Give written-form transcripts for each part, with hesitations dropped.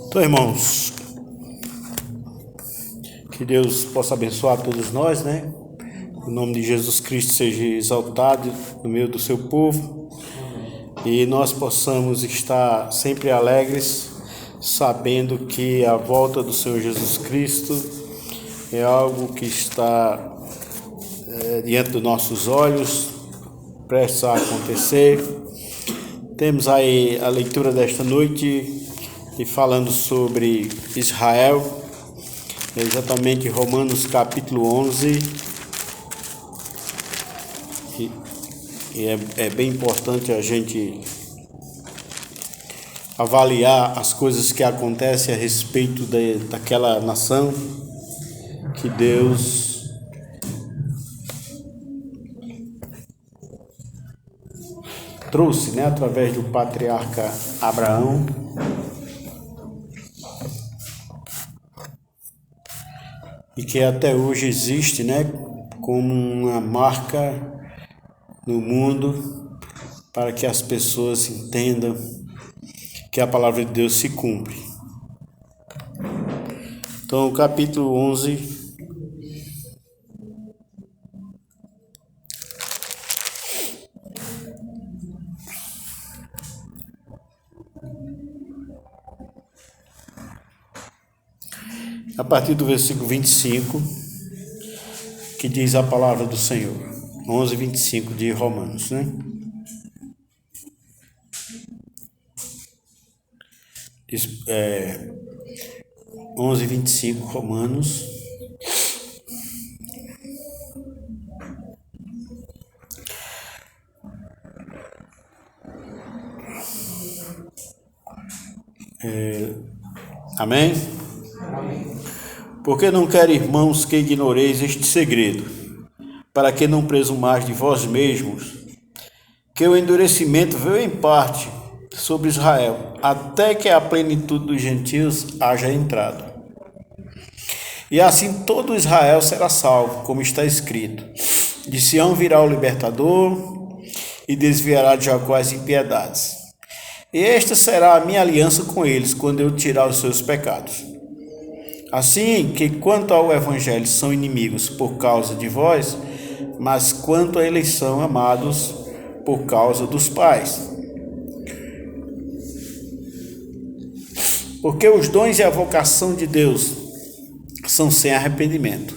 Então, irmãos, que Deus possa abençoar todos nós, né? O nome de Jesus Cristo seja exaltado no meio do seu povo e nós possamos estar sempre alegres, sabendo que a volta do Senhor Jesus Cristo é algo que está diante dos nossos olhos, prestes a acontecer. Temos aí a leitura desta noite e falando sobre Israel, exatamente Romanos capítulo 11, e é bem importante a gente avaliar as coisas que acontecem a respeito daquela nação que Deus trouxe, né, através do patriarca Abraão. E que até hoje existe, né, como uma marca no mundo para que as pessoas entendam que a palavra de Deus se cumpre. Então, o capítulo 11, a partir do versículo 25, que diz a palavra do Senhor. 11, 25 de Romanos, né? Diz, 11, 25, Romanos. Amém? Amém. Porque não quero, irmãos, que ignoreis este segredo, para que não presumais de vós mesmos, que o endurecimento veio em parte sobre Israel, até que a plenitude dos gentios haja entrado. E assim todo Israel será salvo, como está escrito: de Sião virá o libertador, e desviará de Jacó as impiedades. E esta será a minha aliança com eles, quando eu tirar os seus pecados. Assim que quanto ao evangelho são inimigos por causa de vós, mas quanto à eleição, amados por causa dos pais. Porque os dons e a vocação de Deus são sem arrependimento.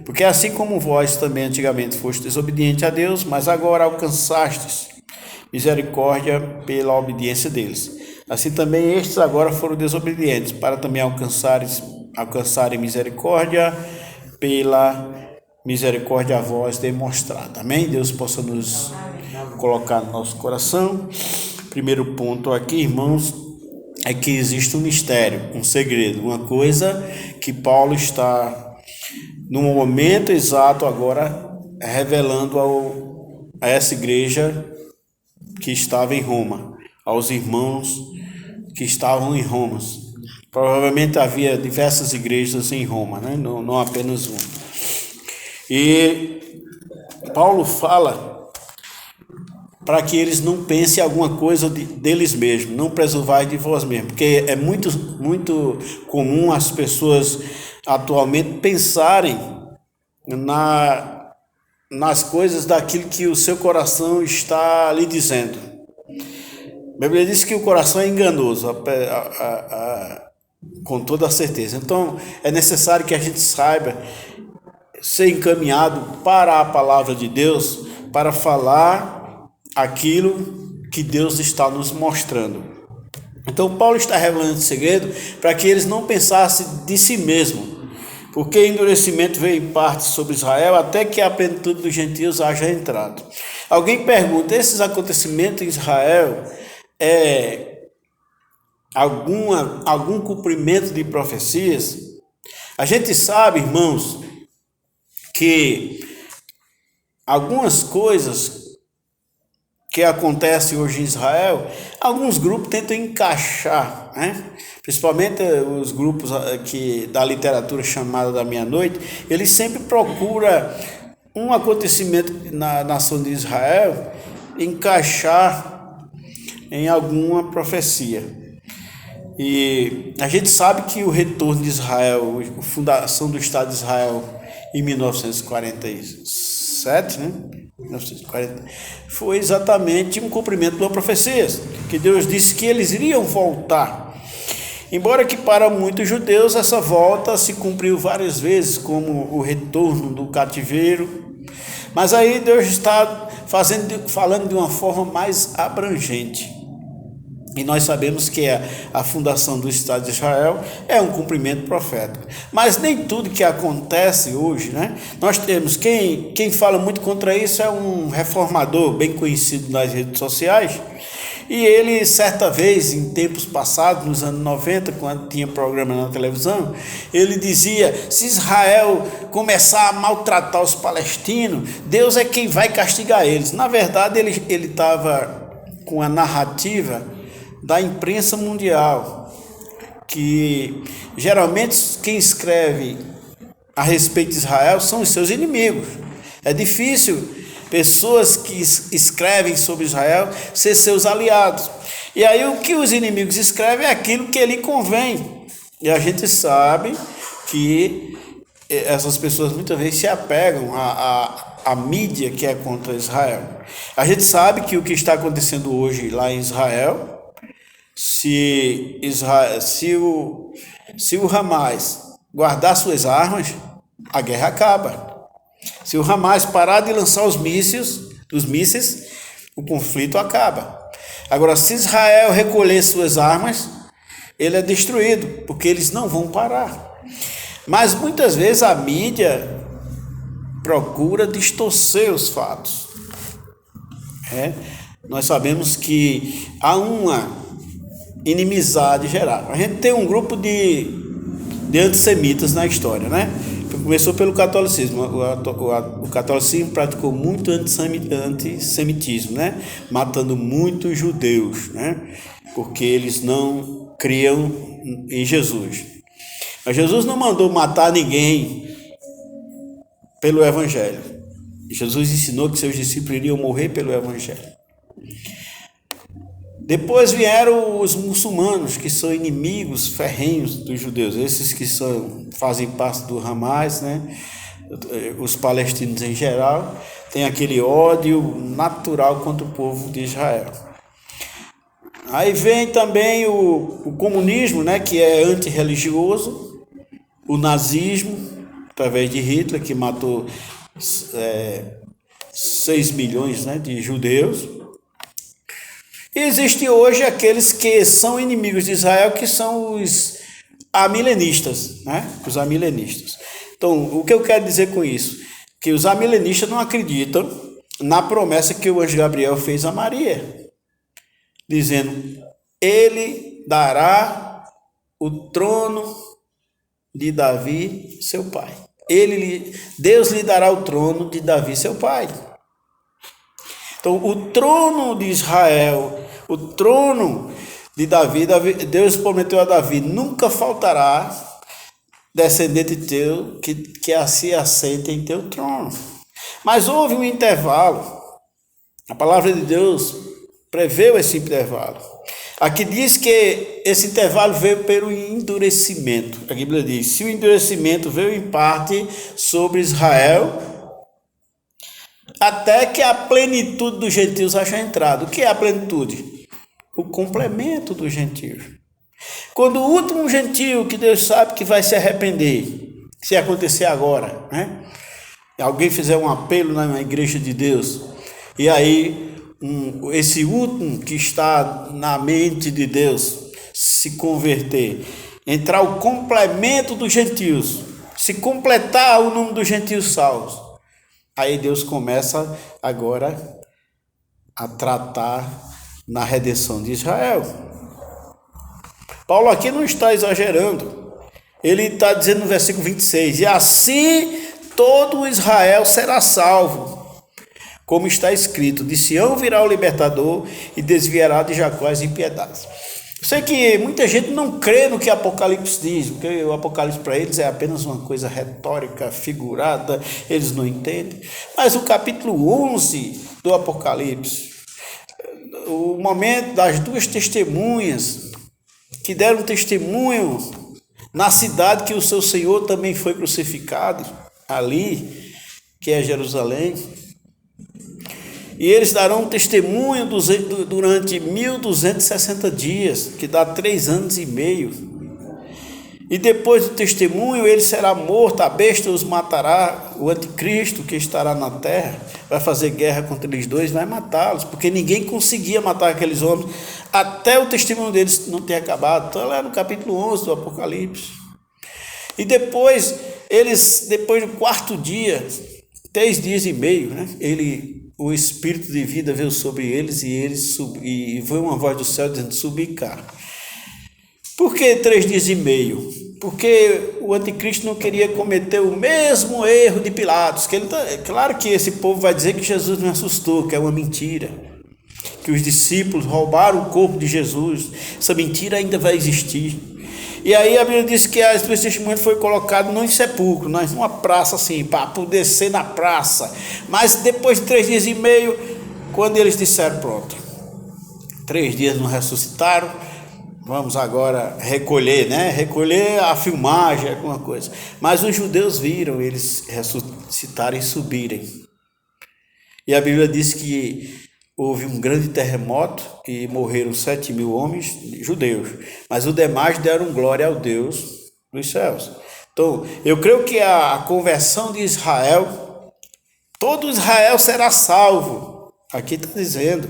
Porque assim como vós também antigamente fostes desobedientes a Deus, mas agora alcançastes misericórdia pela obediência deles. Assim também estes agora foram desobedientes, para também alcançarem misericórdia pela misericórdia a vós demonstrada. Amém? Deus possa nos colocar no nosso coração. Primeiro ponto aqui, irmãos, é que existe um mistério, um segredo, uma coisa que Paulo está, no momento exato agora, revelando a essa igreja que estava em Roma, aos irmãos que estavam em Roma. Provavelmente havia diversas igrejas em Roma, né? Não apenas uma. E Paulo fala para que eles não pensem alguma coisa deles mesmos, não preservai de vós mesmos, porque é muito comum as pessoas atualmente pensarem nas coisas daquilo que o seu coração está lhe dizendo. A Bíblia diz que o coração é enganoso, com toda certeza. Então, é necessário que a gente saiba ser encaminhado para a palavra de Deus, para falar aquilo que Deus está nos mostrando. Então, Paulo está revelando esse segredo para que eles não pensassem de si mesmo, porque endurecimento veio em parte sobre Israel, até que a plenitude dos gentios haja entrado. Alguém pergunta, esses acontecimentos em Israel algum cumprimento de profecias? A gente sabe, irmãos, que algumas coisas que acontecem hoje em Israel, alguns grupos tentam encaixar, né? Principalmente os grupos da literatura chamada da meia-noite, eles sempre procuram um acontecimento na nação de Israel encaixar em alguma profecia. E a gente sabe que o retorno de Israel, a fundação do Estado de Israel em 1947, né? 1940, foi exatamente um cumprimento de uma profecia, que Deus disse que eles iriam voltar. Embora que para muitos judeus essa volta se cumpriu várias vezes, como o retorno do cativeiro, mas aí Deus está falando de uma forma mais abrangente. E nós sabemos que a fundação do Estado de Israel é um cumprimento profético. Mas nem tudo que acontece hoje, né? Nós temos, quem fala muito contra isso é um reformador bem conhecido nas redes sociais. E ele, certa vez, em tempos passados, nos anos 90, quando tinha programa na televisão, ele dizia: se Israel começar a maltratar os palestinos, Deus é quem vai castigar eles. Na verdade, ele estava com a narrativa da imprensa mundial, que geralmente quem escreve a respeito de Israel são os seus inimigos. É difícil pessoas que escrevem sobre Israel ser seus aliados. E aí o que os inimigos escrevem é aquilo que lhe convém. E a gente sabe que essas pessoas muitas vezes se apegam à mídia que é contra Israel. A gente sabe que o que está acontecendo hoje lá em Israel, se o Hamas guardar suas armas, a guerra acaba. Se o Hamas parar de lançar os mísseis, o conflito acaba. Agora, se Israel recolher suas armas, ele é destruído, porque eles não vão parar. Mas muitas vezes a mídia procura distorcer os fatos. Nós sabemos que há uma inimizade geral. A gente tem um grupo de antissemitas na história, né? Começou pelo catolicismo. O catolicismo praticou muito antissemitismo, né? Matando muitos judeus, né? Porque eles não criam em Jesus. Mas Jesus não mandou matar ninguém pelo evangelho. Jesus ensinou que seus discípulos iriam morrer pelo evangelho. Depois vieram os muçulmanos, que são inimigos ferrenhos dos judeus, esses que fazem parte do Hamas, né? Os palestinos em geral, têm aquele ódio natural contra o povo de Israel. Aí vem também o comunismo, né? Que é antirreligioso, o nazismo, através de Hitler, que matou 6 milhões, né, de judeus. E existe hoje aqueles que são inimigos de Israel, que são os amilenistas, né? Os amilenistas. Então, o que eu quero dizer com isso? Que os amilenistas não acreditam na promessa que o anjo Gabriel fez a Maria, dizendo: ele dará o trono de Davi, seu pai. Deus lhe dará o trono de Davi, seu pai. Então, o trono de Israel, o trono de Davi, Deus prometeu a Davi: nunca faltará descendente teu que assim assente em teu trono. Mas houve um intervalo. A palavra de Deus preveu esse intervalo. Aqui diz que esse intervalo veio pelo endurecimento. A Bíblia diz: se o endurecimento veio em parte sobre Israel, até que a plenitude dos gentios haja entrado. O que é a plenitude? O complemento dos gentios. Quando o último gentio, que Deus sabe que vai se arrepender, se acontecer agora, né? Alguém fizer um apelo na igreja de Deus, e aí esse último que está na mente de Deus se converter, entrar o complemento dos gentios, se completar o número dos gentios salvos, aí Deus começa agora a tratar na redenção de Israel. Paulo aqui não está exagerando. Ele está dizendo no versículo 26: e assim todo Israel será salvo, como está escrito: de Sião virá o libertador e desviará de Jacó as impiedades. Eu sei que muita gente não crê no que Apocalipse diz, porque o Apocalipse para eles é apenas uma coisa retórica, figurada, eles não entendem. Mas o capítulo 11 do Apocalipse, o momento das duas testemunhas que deram testemunho na cidade que o seu Senhor também foi crucificado, ali, que é Jerusalém. E eles darão testemunho durante 1260 dias, que dá 3 anos e meio. E depois do testemunho, ele será morto, a besta os matará, o anticristo que estará na terra vai fazer guerra contra eles dois, vai matá-los, porque ninguém conseguia matar aqueles homens, até o testemunho deles não ter acabado. Então, lá no capítulo 11 do Apocalipse. E depois do 4º dia, 3 dias e meio, né, o Espírito de vida veio sobre eles, e veio uma voz do céu dizendo: subi cá. Por que 3 dias e meio? Porque o anticristo não queria cometer o mesmo erro de Pilatos. Claro que esse povo vai dizer que Jesus não assustou, que é uma mentira, que os discípulos roubaram o corpo de Jesus. Essa mentira ainda vai existir. E aí a Bíblia diz que as duas testemunhas foi colocado não em sepulcro, mas numa praça assim, para poder ser na praça. Mas depois de 3 dias e meio, quando eles disseram: pronto, 3 dias não ressuscitaram, vamos agora recolher, né? Recolher a filmagem, alguma coisa. Mas os judeus viram eles ressuscitarem e subirem. E a Bíblia diz que houve um grande terremoto e morreram 7.000 homens judeus. Mas os demais deram glória ao Deus dos céus. Então, eu creio que a conversão de Israel, todo Israel será salvo. Aqui está dizendo.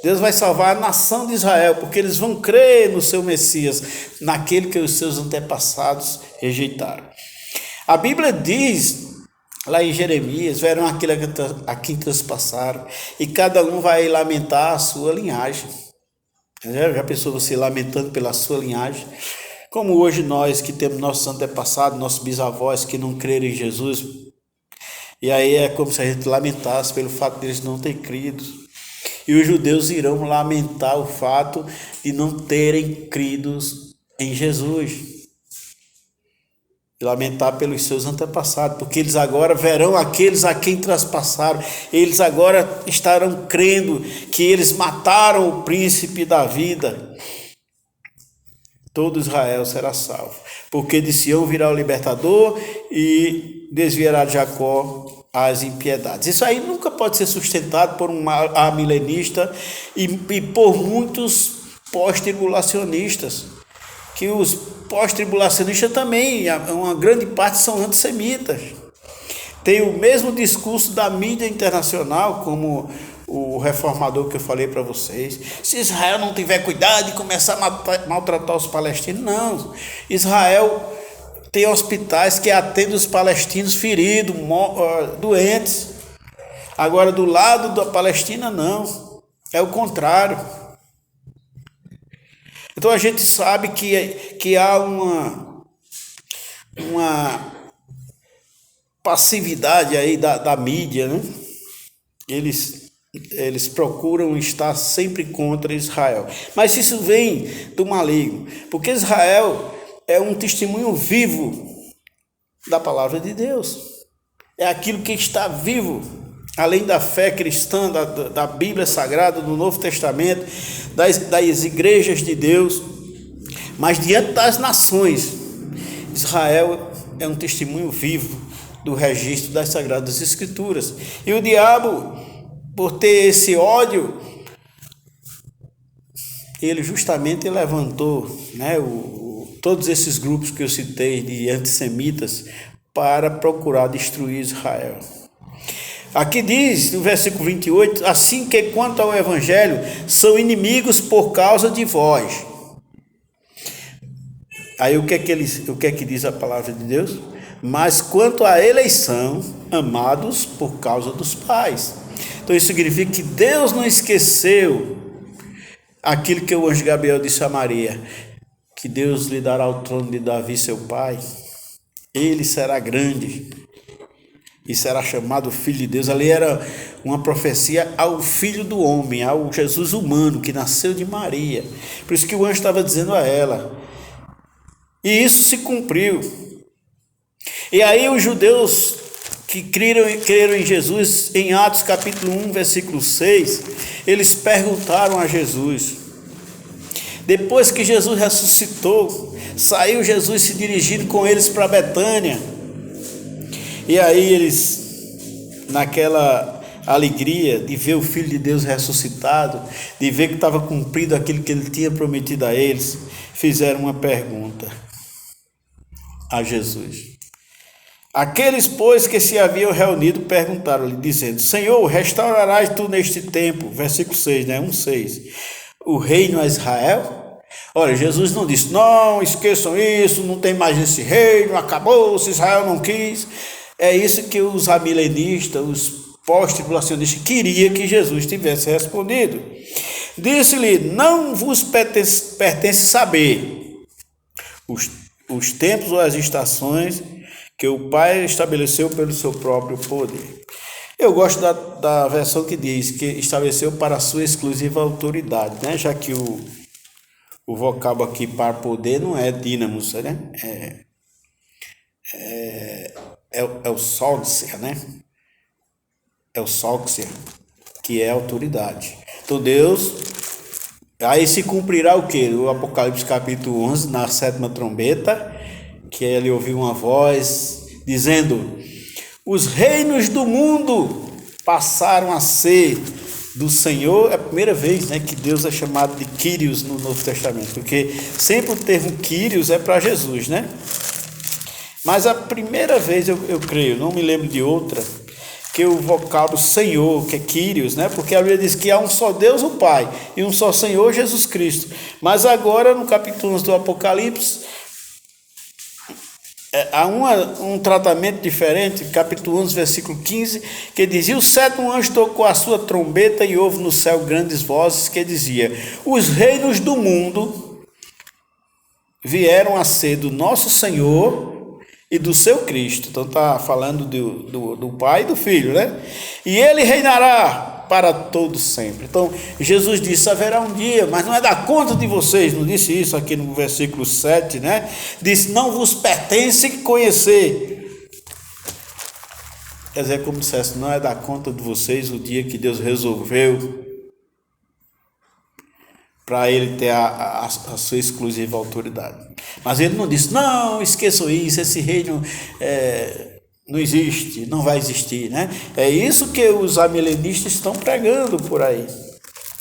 Deus vai salvar a nação de Israel, porque eles vão crer no seu Messias, naquele que os seus antepassados rejeitaram. A Bíblia diz, lá em Jeremias: verão aquele a quem transpassaram, e cada um vai lamentar a sua linhagem. Já pensou você lamentando pela sua linhagem? Como hoje nós que temos nossos antepassados, nossos bisavós que não creram em Jesus, e aí é como se a gente lamentasse pelo fato de eles não terem crido. E os judeus irão lamentar o fato de não terem crido em Jesus. E lamentar pelos seus antepassados, porque eles agora verão aqueles a quem traspassaram. Eles agora estarão crendo que eles mataram o príncipe da vida. Todo Israel será salvo, porque de Sião virá o libertador e desviará de Jacó as impiedades. Isso aí nunca pode ser sustentado por um amilenista e por muitos pós-tribulacionistas, que os pós-tribulacionistas também, uma grande parte são antissemitas. Tem o mesmo discurso da mídia internacional, como o reformador que eu falei para vocês. Se Israel não tiver cuidado de começar a maltratar os palestinos, não. Israel tem hospitais que atendem os palestinos feridos, doentes. Agora, do lado da Palestina, não. É o contrário. Então, a gente sabe que há uma passividade aí da mídia, né? Eles procuram estar sempre contra Israel. Mas isso vem do maligno, porque Israel é um testemunho vivo da palavra de Deus. É aquilo que está vivo, além da fé cristã, da Bíblia Sagrada, do Novo Testamento, das igrejas de Deus. Mas diante das nações, Israel é um testemunho vivo do registro das Sagradas Escrituras. E o diabo, por ter esse ódio, ele justamente levantou, né, todos esses grupos que eu citei de antissemitas para procurar destruir Israel. Aqui diz, no versículo 28, assim que quanto ao evangelho, são inimigos por causa de vós. Aí o que é que diz a palavra de Deus? Mas quanto à eleição, amados por causa dos pais. Então isso significa que Deus não esqueceu aquilo que o anjo Gabriel disse a Maria, que Deus lhe dará o trono de Davi, seu pai. Ele será grande e será chamado Filho de Deus. Ali era uma profecia ao Filho do homem, ao Jesus humano, que nasceu de Maria. Por isso que o anjo estava dizendo a ela. E isso se cumpriu. E aí os judeus que creram em Jesus, em Atos capítulo 1, versículo 6, eles perguntaram a Jesus: Depois que Jesus ressuscitou, saiu Jesus se dirigindo com eles para Betânia. E aí eles, naquela alegria de ver o Filho de Deus ressuscitado, de ver que estava cumprido aquilo que ele tinha prometido a eles, fizeram uma pergunta a Jesus. Aqueles, pois, que se haviam reunido, perguntaram-lhe, dizendo: Senhor, restaurarás tu neste tempo, versículo 6, né? 1:6, o reino a Israel? Olha, Jesus não disse: não, esqueçam isso, não tem mais esse reino, acabou, se Israel não quis. É isso que os amilenistas, os pós-tribulacionistas queriam que Jesus tivesse respondido. Disse-lhe: não vos pertence saber os tempos ou as estações que o Pai estabeleceu pelo seu próprio poder. Eu gosto da versão que diz que estabeleceu para a sua exclusiva autoridade, né? Já que o vocábulo aqui para poder não é dínamos, né? É o sóxia, né? É o sóxia, que é autoridade. Então Deus, aí se cumprirá o quê? O Apocalipse capítulo 11, na 7ª trombeta, que ele ouviu uma voz dizendo: os reinos do mundo passaram a ser do Senhor. É a primeira vez, né, que Deus é chamado de Kyrios no Novo Testamento, porque sempre o termo Kyrios é para Jesus, né? Mas a primeira vez, eu creio, não me lembro de outra, que o vocábulo Senhor, que é Kyrios, né? Porque a Bíblia diz que há um só Deus, o Pai, e um só Senhor, Jesus Cristo. Mas agora, no capítulo 11 do Apocalipse, há um tratamento diferente, capítulo 11, versículo 15, que diz: e o 7º anjo tocou a sua trombeta e houve no céu grandes vozes que dizia: os reinos do mundo vieram a ser do nosso Senhor e do seu Cristo. Então está falando do Pai e do Filho, né? E ele reinará para todos sempre. Então Jesus disse: haverá um dia, mas não é da conta de vocês. Não disse isso aqui no versículo 7, né? Disse: não vos pertence conhecer. Quer dizer, como dissesse, não é da conta de vocês o dia que Deus resolveu para ele ter a sua exclusiva autoridade. Mas ele não disse: não, esqueçam isso, esse reino não existe, não vai existir, né? É isso que os amilenistas estão pregando por aí,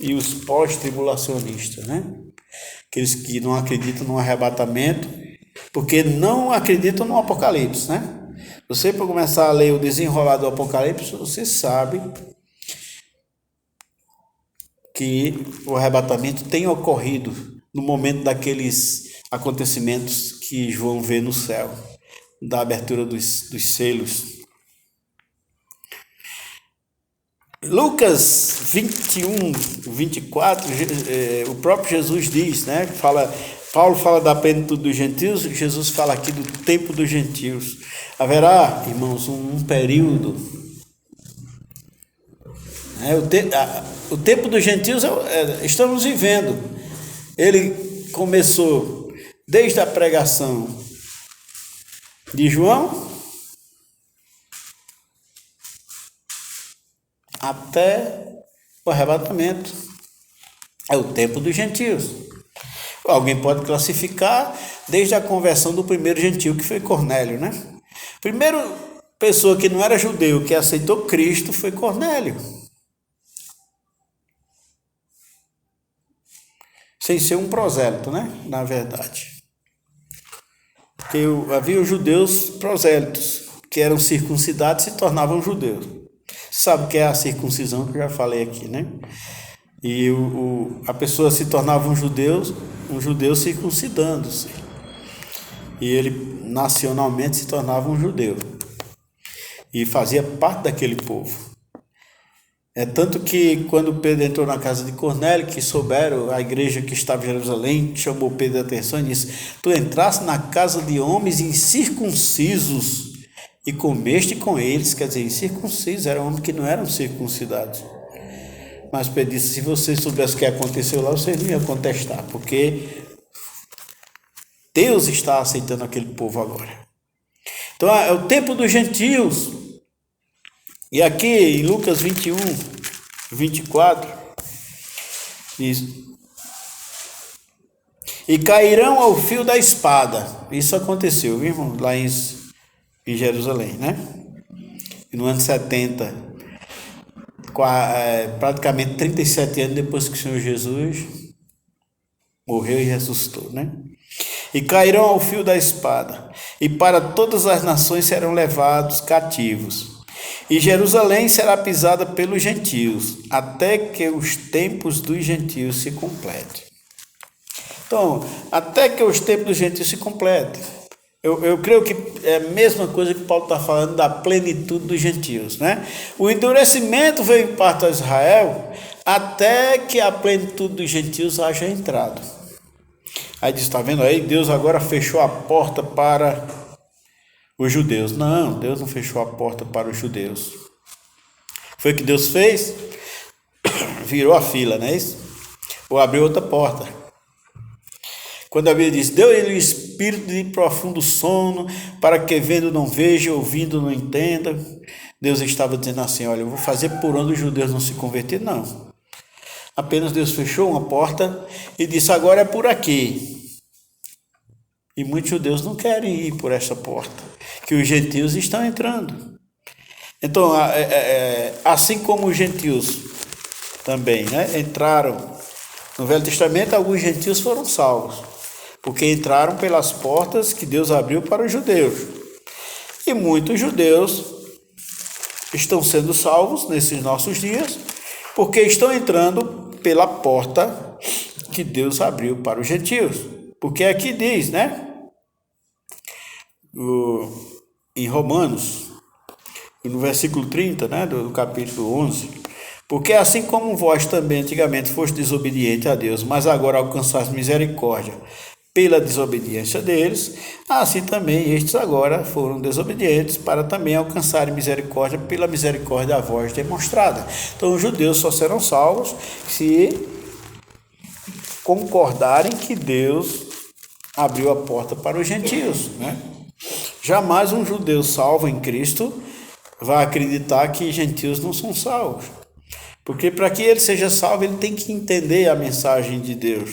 e os pós-tribulacionistas, né? Aqueles que não acreditam no arrebatamento, porque não acreditam no Apocalipse, né? Você, para começar a ler o desenrolar do Apocalipse, você sabe que o arrebatamento tem ocorrido no momento daqueles acontecimentos que João vê no céu, da abertura dos selos. Lucas 21, 24, o próprio Jesus diz, né? Paulo fala da plenitude dos gentios, Jesus fala aqui do tempo dos gentios. Haverá, irmãos, um período, né? O tempo dos gentios estamos vivendo. Ele começou desde a pregação de João até o arrebatamento. É o tempo dos gentios. Alguém pode classificar desde a conversão do primeiro gentio, que foi Cornélio, né? Primeira pessoa que não era judeu que aceitou Cristo foi Cornélio, sem ser um prosélito, né? Na verdade, porque havia os judeus prosélitos, que eram circuncidados e se tornavam judeus. Sabe o que é a circuncisão, que eu já falei aqui, né? E a pessoa se tornava um judeu circuncidando-se. E ele nacionalmente se tornava um judeu. E fazia parte daquele povo. É tanto que quando Pedro entrou na casa de Cornélio, que souberam, a igreja que estava em Jerusalém chamou Pedro a atenção e disse: tu entraste na casa de homens incircuncisos e comeste com eles. Quer dizer, incircuncisos, eram homens que não eram circuncidados. Mas Pedro disse: se vocês soubessem o que aconteceu lá, vocês não iam contestar, porque Deus está aceitando aquele povo agora. Então é o tempo dos gentios. E aqui em Lucas 21, 24, diz: e cairão ao fio da espada. Isso aconteceu, viu, irmão? Lá em Jerusalém, né? E no ano 70, praticamente 37 anos depois que o Senhor Jesus morreu e ressuscitou, né? E cairão ao fio da espada, e para todas as nações serão levados cativos. E Jerusalém será pisada pelos gentios, até que os tempos dos gentios se completem. Então, até que os tempos dos gentios se completem. Eu creio que é a mesma coisa que Paulo está falando da plenitude dos gentios, né? O endurecimento veio em parte a Israel, até que a plenitude dos gentios haja entrado. Aí diz, está vendo aí? Deus agora fechou a porta para os judeus. Não, Deus não fechou a porta para os judeus. Foi o que Deus fez? Virou a fila, não é isso? Ou abriu outra porta. Quando a Bíblia diz, deu-lhe o espírito de profundo sono, para que vendo não veja, ouvindo não entenda. Deus estava dizendo assim, olha, eu vou fazer por onde os judeus não se converterem, não. Apenas Deus fechou uma porta e disse, agora é por aqui. E muitos judeus não querem ir por essa porta, que os gentios estão entrando. Então, assim como os gentios também, né, entraram no Velho Testamento, alguns gentios foram salvos, porque entraram pelas portas que Deus abriu para os judeus. E muitos judeus estão sendo salvos nesses nossos dias, porque estão entrando pela porta que Deus abriu para os gentios. Porque aqui diz, né? Em Romanos, no versículo 30, né, do capítulo 11, porque assim como vós também antigamente foste desobediente a Deus, mas agora alcançaste misericórdia pela desobediência deles, assim também estes agora foram desobedientes para também alcançarem misericórdia pela misericórdia a vós demonstrada. Então os judeus só serão salvos se concordarem que Deus abriu a porta para os gentios, né? Jamais um judeu salvo em Cristo vai acreditar que gentios não são salvos. Porque para que ele seja salvo, ele tem que entender a mensagem de Deus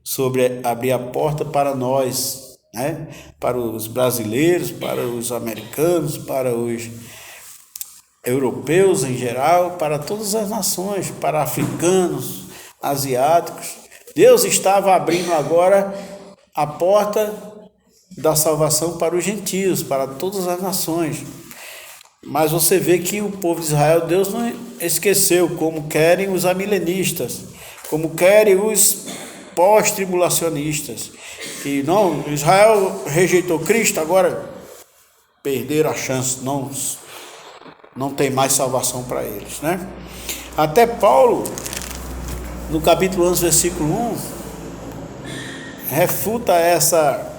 sobre abrir a porta para nós, né? Para os brasileiros, para os americanos, para os europeus em geral, para todas as nações, para africanos, asiáticos. Deus estava abrindo agora a porta da salvação para os gentios, para todas as nações. Mas você vê que o povo de Israel, Deus não esqueceu, como querem os amilenistas, como querem os pós-tribulacionistas. E não, Israel rejeitou Cristo, agora perderam a chance, não tem mais salvação para eles, né? Até Paulo, no capítulo 11, versículo 1, refuta essa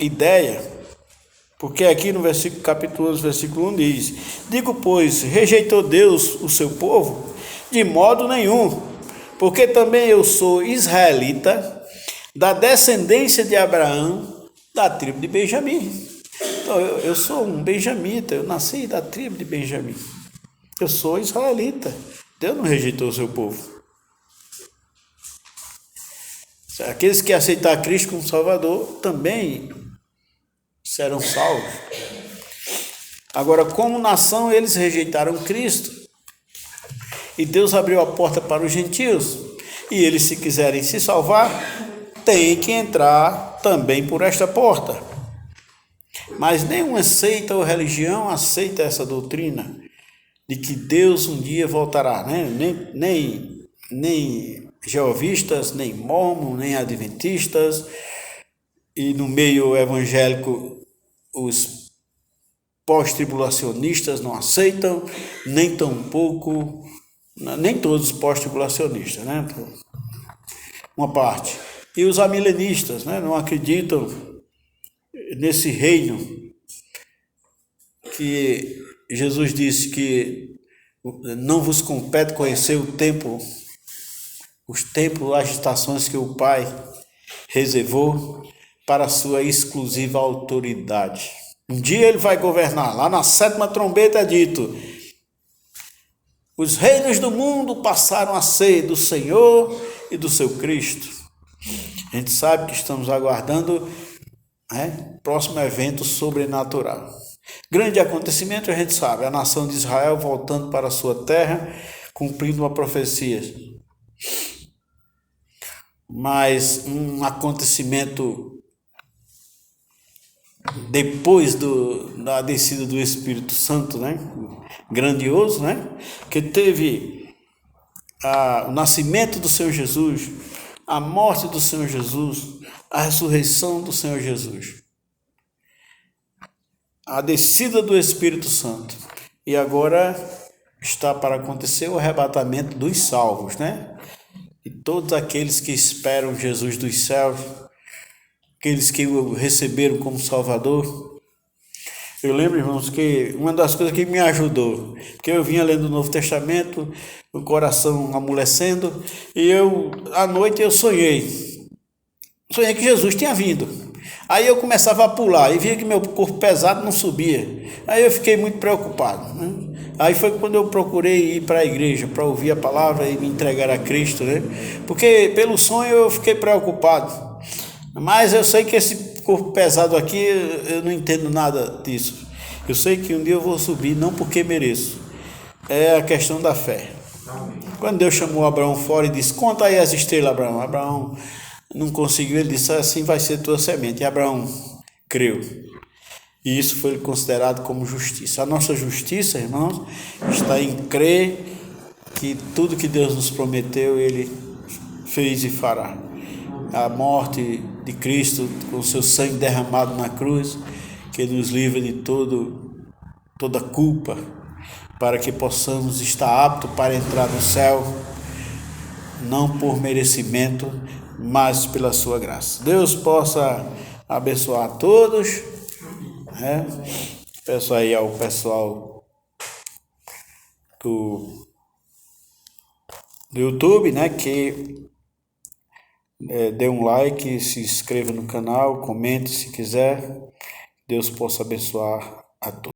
ideia. Porque aqui no capítulo 11, versículo 1 diz, digo, pois, rejeitou Deus o seu povo? De modo nenhum, porque também eu sou israelita, da descendência de Abraão, da tribo de Benjamim. Então, eu sou um benjamita, eu nasci da tribo de Benjamim. Eu sou israelita. Deus não rejeitou o seu povo. Aqueles que aceitar Cristo como Salvador também serão salvos. Agora, como nação, eles rejeitaram Cristo. E Deus abriu a porta para os gentios. E eles, se quiserem se salvar, têm que entrar também por esta porta. Mas nenhuma seita ou religião aceita essa doutrina de que Deus um dia voltará, né? Nem jeovistas, nem mormons, nem adventistas, e no meio evangélico os pós-tribulacionistas não aceitam, nem tampouco, nem todos os pós-tribulacionistas, né? Uma parte. E os amilenistas, né? Não acreditam nesse reino que Jesus disse que não vos compete conhecer o tempo, os tempos, as estações que o Pai reservou para a sua exclusiva autoridade. Um dia ele vai governar. Lá na 7ª trombeta é dito: os reinos do mundo passaram a ser do Senhor e do seu Cristo. A gente sabe que estamos aguardando, próximo evento sobrenatural. Grande acontecimento, a gente sabe, a nação de Israel voltando para a sua terra, cumprindo uma profecia. Mas um acontecimento depois da descida do Espírito Santo, grandioso, que teve o nascimento do Senhor Jesus, a morte do Senhor Jesus, a ressurreição do Senhor Jesus, a descida do Espírito Santo, e agora está para acontecer o arrebatamento dos salvos, E todos aqueles que esperam Jesus dos céus, aqueles que o receberam como Salvador. Eu lembro, irmãos, que uma das coisas que me ajudou, porque eu vinha lendo o Novo Testamento, o coração amolecendo, e à noite eu sonhei que Jesus tinha vindo. Aí eu começava a pular e via que meu corpo pesado não subia. Aí eu fiquei muito preocupado, Aí foi quando eu procurei ir para a igreja, para ouvir a palavra e me entregar a Cristo, Porque pelo sonho eu fiquei preocupado. Mas eu sei que esse corpo pesado aqui, eu não entendo nada disso. Eu sei que um dia eu vou subir, não porque mereço. É a questão da fé. Quando Deus chamou Abraão fora e disse, conta aí as estrelas, Abraão. Abraão não conseguiu, ele disse, assim vai ser tua semente. E Abraão creu. E isso foi considerado como justiça. A nossa justiça, irmãos, está em crer que tudo que Deus nos prometeu, Ele fez e fará. A morte de Cristo, com o seu sangue derramado na cruz, que nos livra de toda culpa, para que possamos estar aptos para entrar no céu, não por merecimento, mas pela sua graça. Deus possa abençoar a todos. Peço aí ao pessoal do YouTube, que dê um like, se inscreva no canal, comente se quiser. Deus possa abençoar a todos.